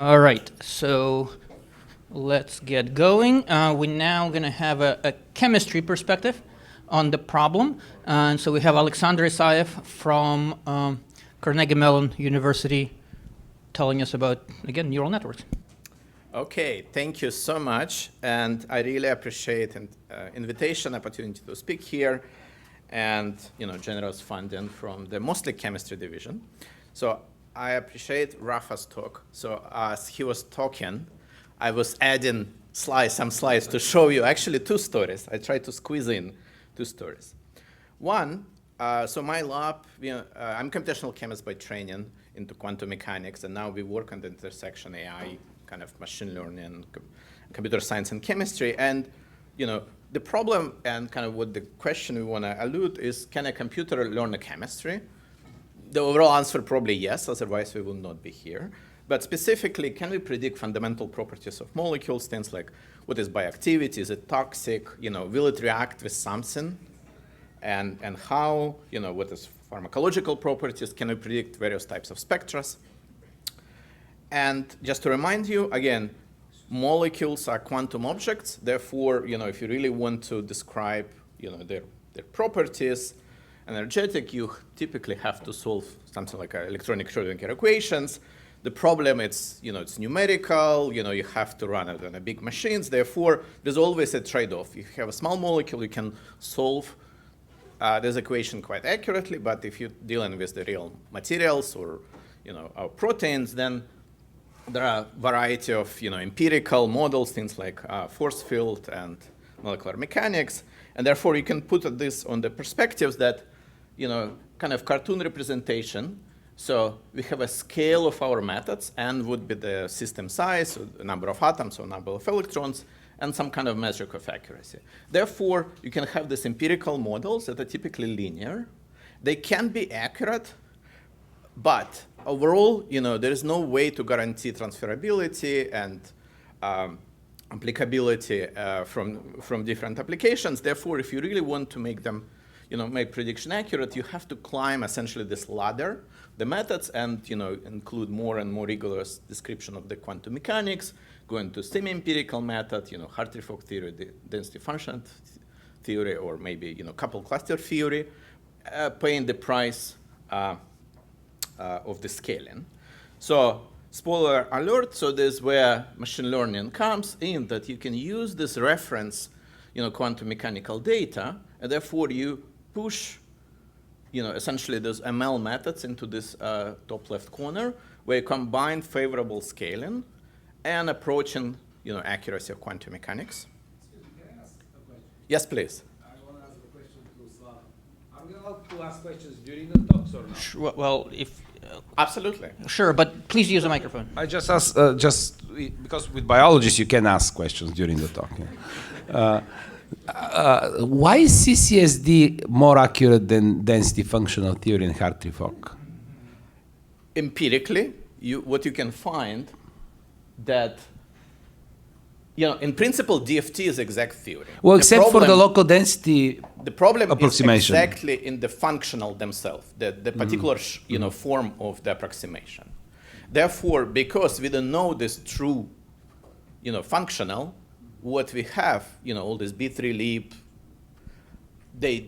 All right, so let's get going. We're now going to have a chemistry perspective on the problem. And so we have Olexandr Isayev from Carnegie Mellon University telling us about, again, neural networks. Okay, thank you so much. And I really appreciate an invitation, opportunity to speak here, and generous funding from the mostly chemistry division. So I appreciate Rafa's talk. So as he was talking, I was adding some slides to show you actually two stories. I tried to squeeze in two stories. One, so my lab, I'm a computational chemist by training into quantum mechanics, and now we work on the intersection AI, kind of machine learning, computer science, and chemistry. And the problem and kind of what the question we want to allude is, can a computer learn a chemistry? The overall answer probably yes, otherwise we will not be here. But specifically, can we predict fundamental properties of molecules, things like what is bioactivity, is it toxic, will it react with something, and how, what is pharmacological properties, can we predict various types of spectra? And just to remind you, again, molecules are quantum objects. Therefore, if you really want to describe, their properties, energetic, you typically have to solve something like electronic Schrodinger equations. The problem is, it's numerical. You have to run it on big machines. Therefore, there's always a trade-off. If you have a small molecule, you can solve this equation quite accurately. But if you're dealing with the real materials or, our proteins, then there are a variety of, empirical models, things like force field and molecular mechanics. And therefore, you can put this on the perspectives that, kind of cartoon representation. So we have a scale of our methods, and would be the system size, so the number of atoms or number of electrons, and some kind of metric of accuracy. Therefore, you can have these empirical models that are typically linear. They can be accurate, but overall, there is no way to guarantee transferability and applicability from different applications. Therefore, if you really want to make them make prediction accurate, you have to climb essentially this ladder, the methods, and include more and more rigorous description of the quantum mechanics, go into semi-empirical method, Hartree-Fock theory, density function theory, or maybe couple cluster theory, paying the price of the scaling. So spoiler alert, so this is where machine learning comes in, that you can use this reference quantum mechanical data, and therefore you push, essentially those ML methods into this top left corner, where you combine favorable scaling and approaching, accuracy of quantum mechanics. Excuse me, can I ask a question? Yes, please. I want to ask a question to Slav. Are we allowed to ask questions during the talks or not? Well, if Absolutely. sure, but please use a microphone. I just asked, because with biologists you can ask questions during the talk. Yeah. Why is CCSD more accurate than density functional theory in Hartree-Fock? Empirically, what you can find that, in principle, DFT is exact theory. Well, except for the local density the problem approximation. is exactly in the functional themselves, the particular form of the approximation. Therefore, because we don't know this true functional, what we have, all this B3 leap, they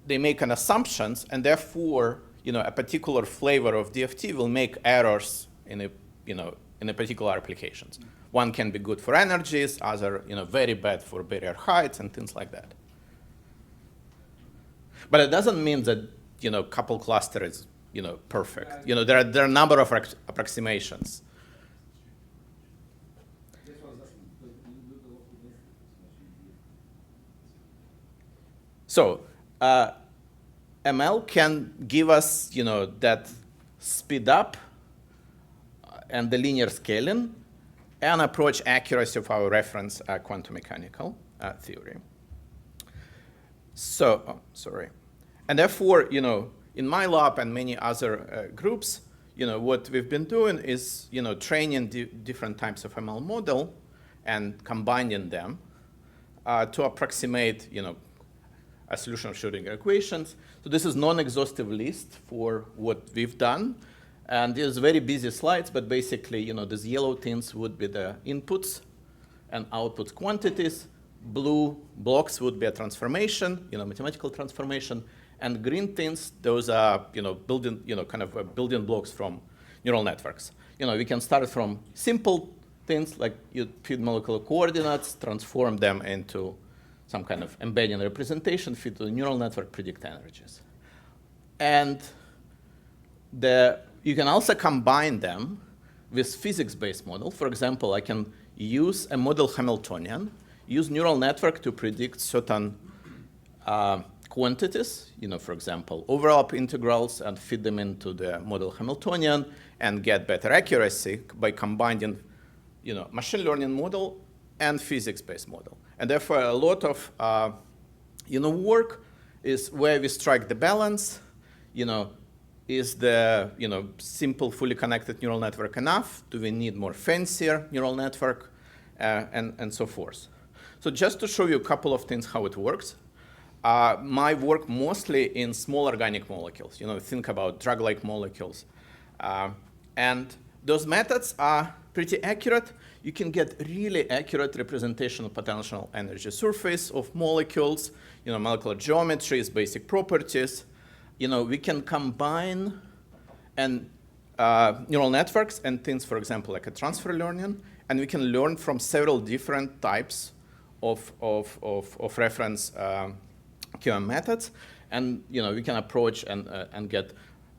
make an assumptions, and therefore, a particular flavor of DFT will make errors in a particular applications. One can be good for energies, other, very bad for barrier heights and things like that. But it doesn't mean that, couple cluster is, perfect. There are a number of approximations. So ML can give us, that speed up and the linear scaling and approach accuracy of our reference quantum mechanical theory. So, sorry. And therefore, in my lab and many other groups, what we've been doing is, training different types of ML model and combining them to approximate, a solution of Schrodinger equations. So this is non-exhaustive list for what we've done. And these very busy slides, but basically, these yellow things would be the inputs and outputs quantities. Blue blocks would be a transformation, mathematical transformation. And green things, those are, building, building blocks from neural networks. We can start from simple things like you feed molecular coordinates, transform them into some kind of embedding representation, feed to the neural network, predict energies. And you can also combine them with physics-based model. For example, I can use a model Hamiltonian, use neural network to predict certain quantities, for example, overlap integrals, and feed them into the model Hamiltonian and get better accuracy by combining, machine learning model and physics-based model. And therefore, a lot of, work is where we strike the balance, is the, simple, fully connected neural network enough? Do we need more fancier neural network, and so forth? So just to show you a couple of things how it works, my work mostly in small organic molecules. Think about drug-like molecules. And those methods are pretty accurate. You can get really accurate representation of potential energy surface of molecules, molecular geometries, basic properties. We can combine neural networks and things, for example, like a transfer learning, and we can learn from several different types of reference QM methods, and we can approach and get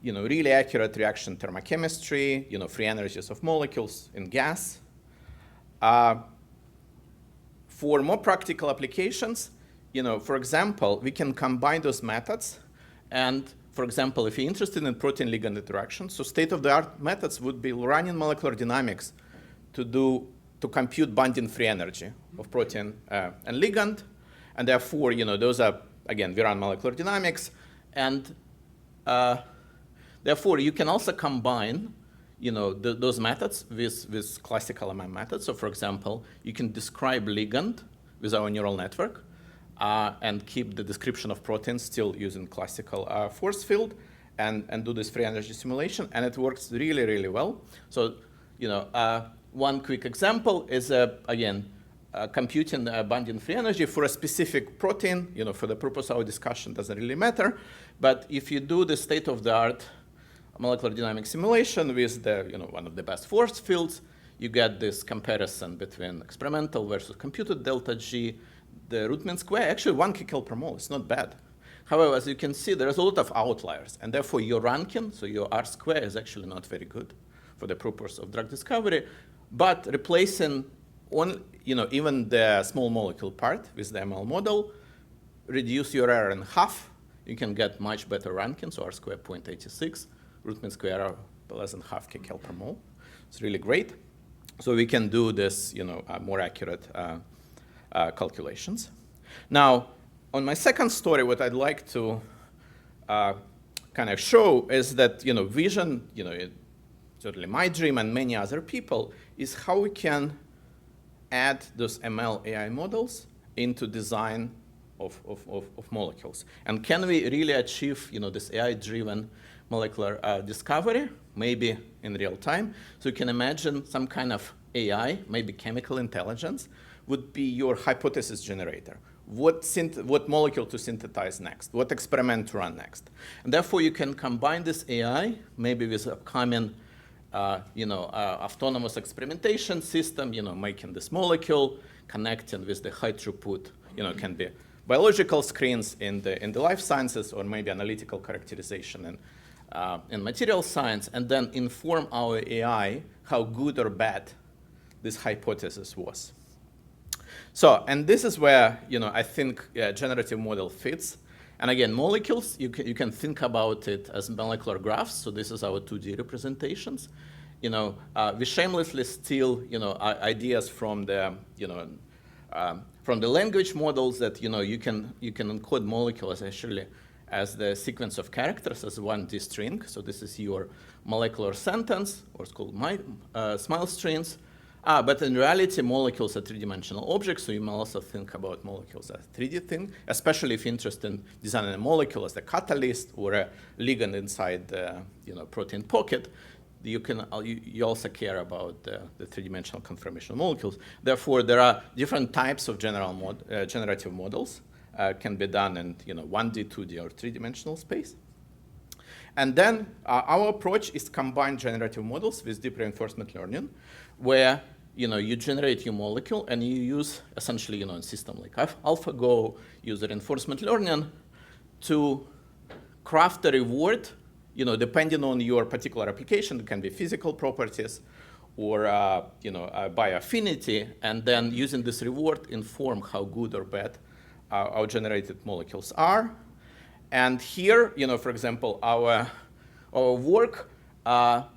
really accurate reaction thermochemistry, free energies of molecules in gas. For more practical applications, for example, we can combine those methods. And for example, if you're interested in protein ligand interaction, so state-of-the-art methods would be running molecular dynamics to compute binding free energy of protein and ligand. And therefore, those are, again, we run molecular dynamics. And therefore, you can also combine those methods with classical MM methods. So for example, you can describe ligand with our neural network and keep the description of proteins still using classical force field and do this free energy simulation. And it works really, really well. So one quick example is, again, computing binding free energy for a specific protein. For the purpose of our discussion, doesn't really matter. But if you do the state-of-the-art molecular dynamic simulation with the, one of the best force fields, you get this comparison between experimental versus computed delta G. The root mean square, actually 1 kcal per mole, it's not bad. However, as you can see, there's a lot of outliers, and therefore your ranking, so your R square, is actually not very good for the purpose of drug discovery. But replacing even the small molecule part with the ML model, reduce your error in half, you can get much better ranking, so R square 0.86, root mean square error less than half kcal per mole. It's really great. So we can do this, more accurate calculations. Now, on my second story, what I'd like to kind of show is that, vision, certainly my dream and many other people, is how we can add those ML AI models into design of molecules. And can we really achieve, this AI-driven molecular discovery, maybe in real time? So you can imagine some kind of AI, maybe chemical intelligence, would be your hypothesis generator. What molecule to synthesize next? What experiment to run next? And therefore, you can combine this AI, maybe with upcoming autonomous experimentation system, making this molecule, connecting with the high throughput, can be biological screens in the life sciences, or maybe analytical characterization in material science, and then inform our AI how good or bad this hypothesis was. So, and this is where, I think generative model fits. And again, molecules, you can think about it as molecular graphs. So this is our 2D representations. We shamelessly steal, ideas from the, from the language models that, you can encode molecules actually as the sequence of characters as 1D string. So this is your molecular sentence, or it's called smile strings. But in reality, molecules are three-dimensional objects, so you may also think about molecules as a 3D thing, especially if you're interested in designing a molecule as a catalyst or a ligand inside the protein pocket. you also care about the three-dimensional conformational molecules. Therefore, there are different types of generative models can be done in 1D, 2D, or three-dimensional space. And then our approach is to combine generative models with deep reinforcement learning, where you generate your molecule and you use essentially a system like AlphaGo, use reinforcement learning to craft a reward, depending on your particular application. It can be physical properties or by affinity, and then using this reward inform how good or bad our generated molecules are. And here, for example, our work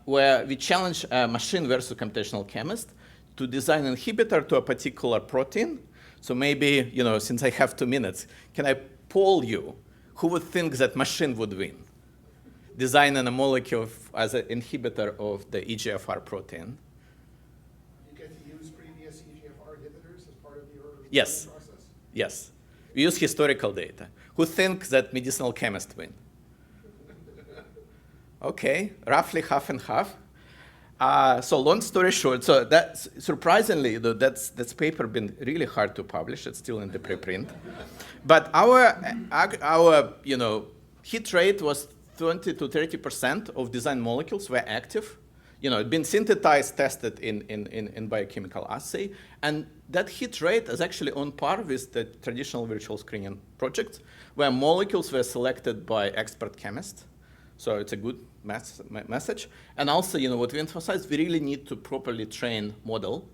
where we challenge a machine versus computational chemist to design an inhibitor to a particular protein. So maybe, since I have 2 minutes, can I poll you who would think that machine would win? Designing a molecule as an inhibitor of the EGFR protein. You get to use previous EGFR inhibitors as part of your Yes. process? Yes. We use historical data. Who thinks that medicinal chemists win? Okay, roughly half and half. So long story short, so that's surprisingly, though, that's paper been really hard to publish. It's still in the preprint. But our hit rate was 20 to 30% of design molecules were active. It'd been synthesized, tested in biochemical assay, and that hit rate is actually on par with the traditional virtual screening projects, where molecules were selected by expert chemists. So it's a good message. And also, what we emphasize, we really need to properly train model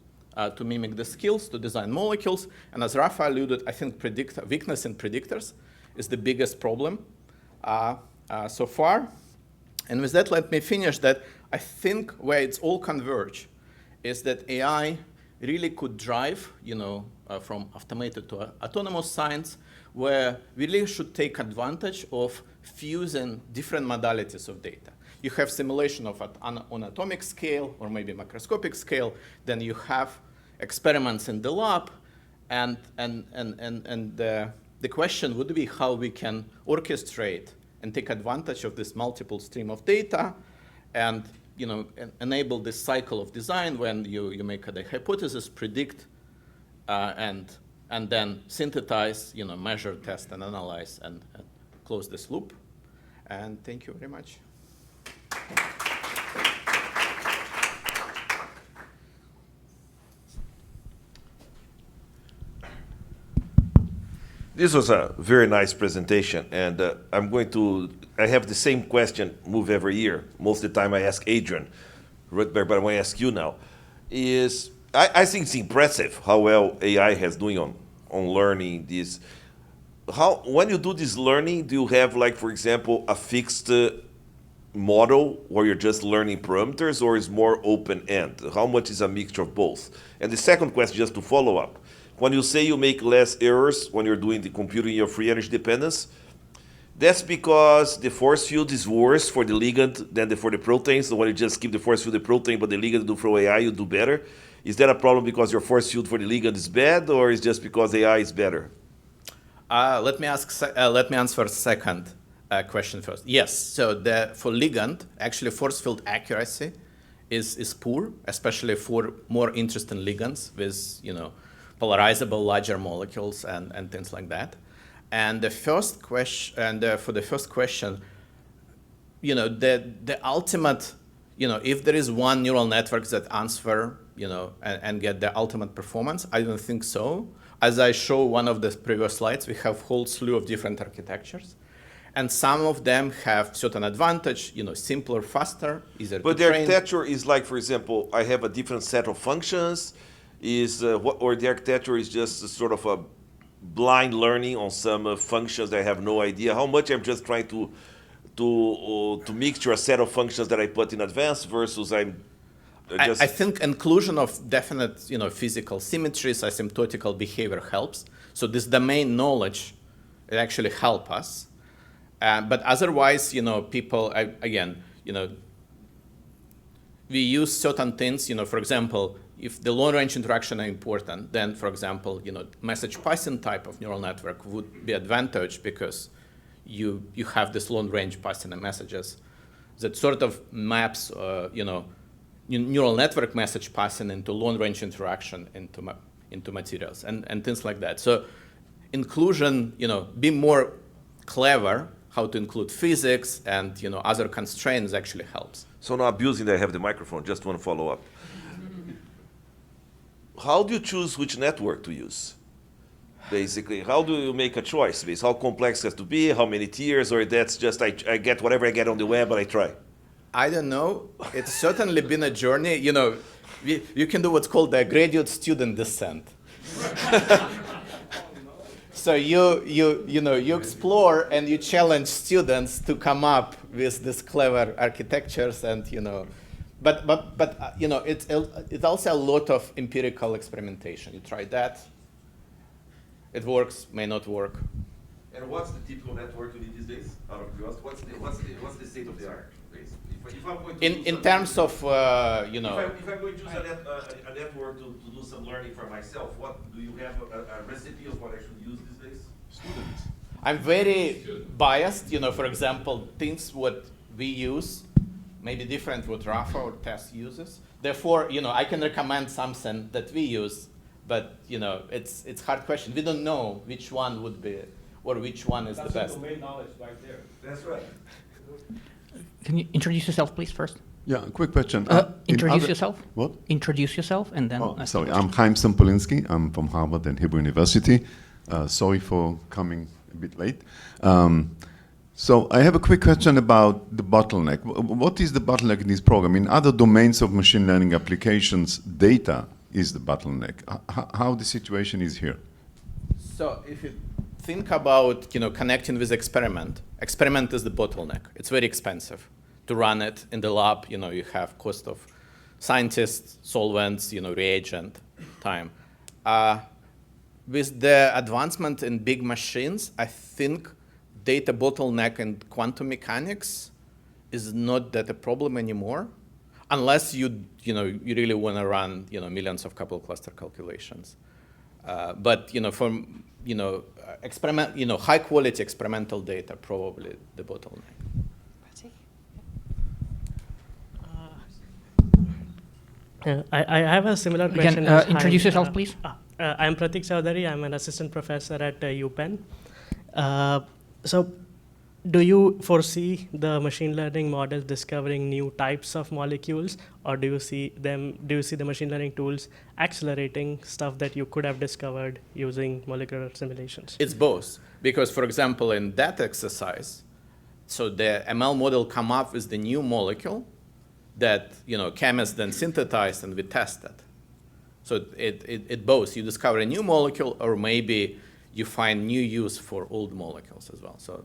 to mimic the skills to design molecules. And as Rafa alluded, I think weakness in predictors is the biggest problem so far. And with that, let me finish that I think where it's all converge is that AI really could drive, from automated to autonomous science, where we really should take advantage of fusing different modalities of data. You have simulation of on atomic scale or maybe macroscopic scale. Then you have experiments in the lab, and the question would be how we can orchestrate and take advantage of this multiple stream of data, and enable this cycle of design when you make the hypothesis, predict, and then synthesize, measure, test, and analyze, and close this loop. And thank you very much. This was a very nice presentation, and I have the same question move every year. Most of the time I ask Adrian Rutberg, but I want to ask you now. I think it's impressive how well AI has doing on learning this. When you do this learning, do you have, like, for example, a fixed model where you're just learning parameters, or is more open-end? How much is a mixture of both? And the second question, just to follow up, when you say you make less errors when you're doing the computing of free energy dependence, that's because the force field is worse for the ligand than for the protein. So when you just keep the force field the protein, but the ligand do throw AI, you do better. Is that a problem because your force field for the ligand is bad, or is just because AI is better? Let me answer second question first. Yes. So for ligand, actually force field accuracy is poor, especially for more interesting ligands with polarizable larger molecules and things like that. And the first question, for the first question, the ultimate, if there is one neural network that answer, and get the ultimate performance, I don't think so. As I show one of the previous slides, we have a whole slew of different architectures. And some of them have certain advantage, simpler, faster, easier to train. But the architecture is like, for example, I have a different set of functions, or the architecture is just a sort of a blind learning on some functions that I have no idea. How much I'm just trying to mixture a set of functions that I put in advance versus I think inclusion of definite, physical symmetries, asymptotical behavior helps. So this domain knowledge, it actually help us. But otherwise, people, again, we use certain things, for example, if the long-range interaction are important, then, for example, message passing type of neural network would be advantage because you have this long-range passing of messages that sort of maps, neural network message passing into long-range interaction into materials and things like that. So inclusion, be more clever how to include physics and other constraints actually helps. So now abusing that I have the microphone, just want to follow up. How do you choose which network to use? Basically, how do you make a choice? How complex it has to be, how many tiers, or that's just I get whatever I get on the web and I try? I don't know. It's certainly been a journey. You can do what's called the graduate student descent. So you explore and you challenge students to come up with these clever architectures and but it's also a lot of empirical experimentation. You try that, it works, may not work. And what's the typical network you need these days? Out of curiosity, what's the state of the art? If I'm going to In terms of if I'm going to choose a network to do some learning for myself, what do you have a recipe of what I should use these days? Students. I'm very biased. For example, things what we use may be different what Rafa or Tess uses. Therefore, I can recommend something that we use, but it's hard question. We don't know which one would be or which one is the best. That's domain knowledge right there. That's right. Can you introduce yourself, please, first? Yeah, quick question. Introduce yourself. What? Introduce yourself, and then. Oh, ask sorry, the I'm Chaim Sampolinsky. I'm from Harvard and Hebrew University. Sorry for coming a bit late. So I have a quick question about the bottleneck. What is the bottleneck in this program? In other domains of machine learning applications, data is the bottleneck. How the situation is here? So if you think about connecting with experiment is the bottleneck. It's very expensive to run it in the lab. You have cost of scientists, solvents, reagent, time. With the advancement in big machines, I think data bottleneck in quantum mechanics is not that a problem anymore, unless you really want to run millions of couple cluster calculations. But for high quality experimental data, probably the bottleneck. I have a similar question. Again, introduce yourself, please. I'm Pratik Chowdhury. I'm an assistant professor at UPenn. So do you foresee the machine learning models discovering new types of molecules, or do you see the machine learning tools accelerating stuff that you could have discovered using molecular simulations? It's both, because for example, in that exercise, so the ML model come up with the new molecule that chemists then synthesized and we tested. So it both, you discover a new molecule, or maybe you find new use for old molecules as well. So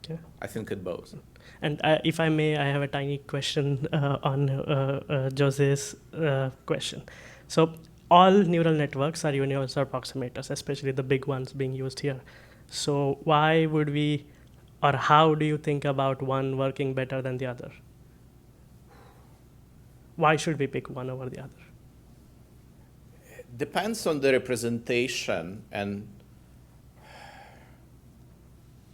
okay. I think it both. And if I may, I have a tiny question on Jose's question. So all neural networks are universal approximators, especially the big ones being used here. So why would we, or how do you think about one working better than the other? Why should we pick one over the other? Depends on the representation, and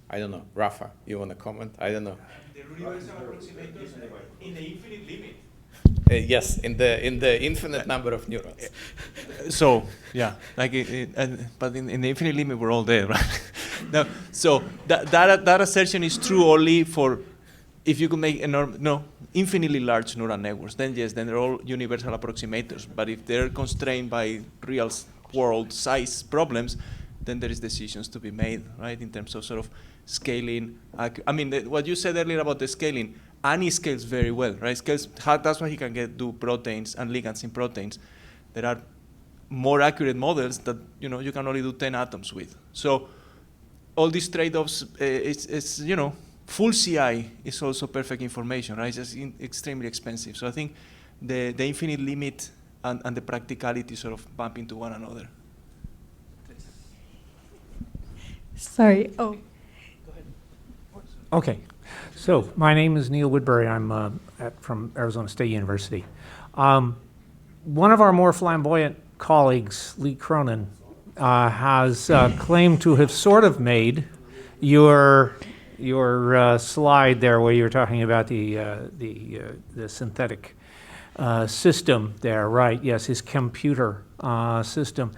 I don't know. Rafa, you want to comment? I don't know. The universal approximators in the infinite limit. Yes, in the infinite number of neurons. So yeah, but in the infinite limit, we're all there, right? No, so that assertion is true only for if you could make infinitely large neural networks. Then yes, then they're all universal approximators. But if they're constrained by real world size problems, then there is decisions to be made, right, in terms of sort of scaling. I mean, what you said earlier about the scaling, Annie scales very well, right? That's why he can do proteins and ligands in proteins. There are more accurate models that you can only do 10 atoms with. So all these trade-offs, it's full CI is also perfect information, right? It's just extremely expensive. So I think the infinite limit and the practicality sort of bump into one another. Sorry. Oh. Go ahead. Okay. So my name is Neil Woodbury. I'm from Arizona State University. One of our more flamboyant colleagues, Lee Cronin, has claimed to have sort of made your your slide there where you were talking about the synthetic system there, right? Yes, his computer system.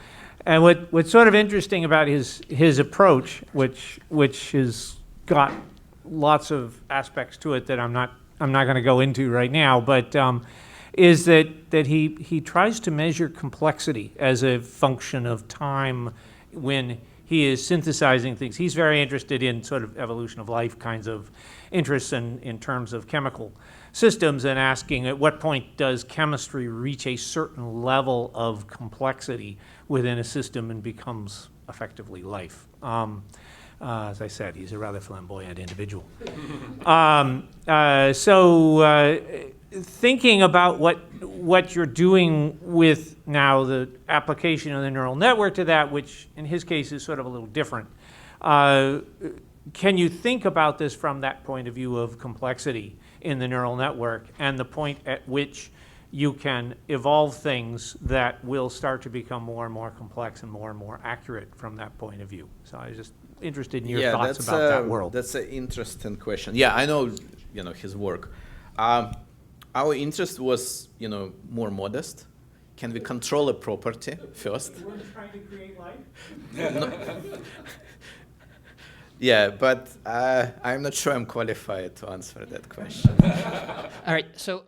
And what's sort of interesting about his approach, which has got lots of aspects to it that I'm not going to go into right now, but is that he tries to measure complexity as a function of time when he is synthesizing things. He's very interested in sort of evolution of life kinds of interests in terms of chemical systems, and asking at what point does chemistry reach a certain level of complexity within a system and becomes effectively life. As I said, he's a rather flamboyant individual. Thinking about what you're doing with now the application of the neural network to that, which in his case is sort of a little different, can you think about this from that point of view of complexity in the neural network and the point at which you can evolve things that will start to become more and more complex and more accurate from that point of view? So I was just interested in your thoughts about that world. That's an interesting question. Yeah, I know, his work. Our interest was, more modest. Can we control a property first? You weren't trying to create life? No. Yeah, but I'm not sure I'm qualified to answer that question. All right, so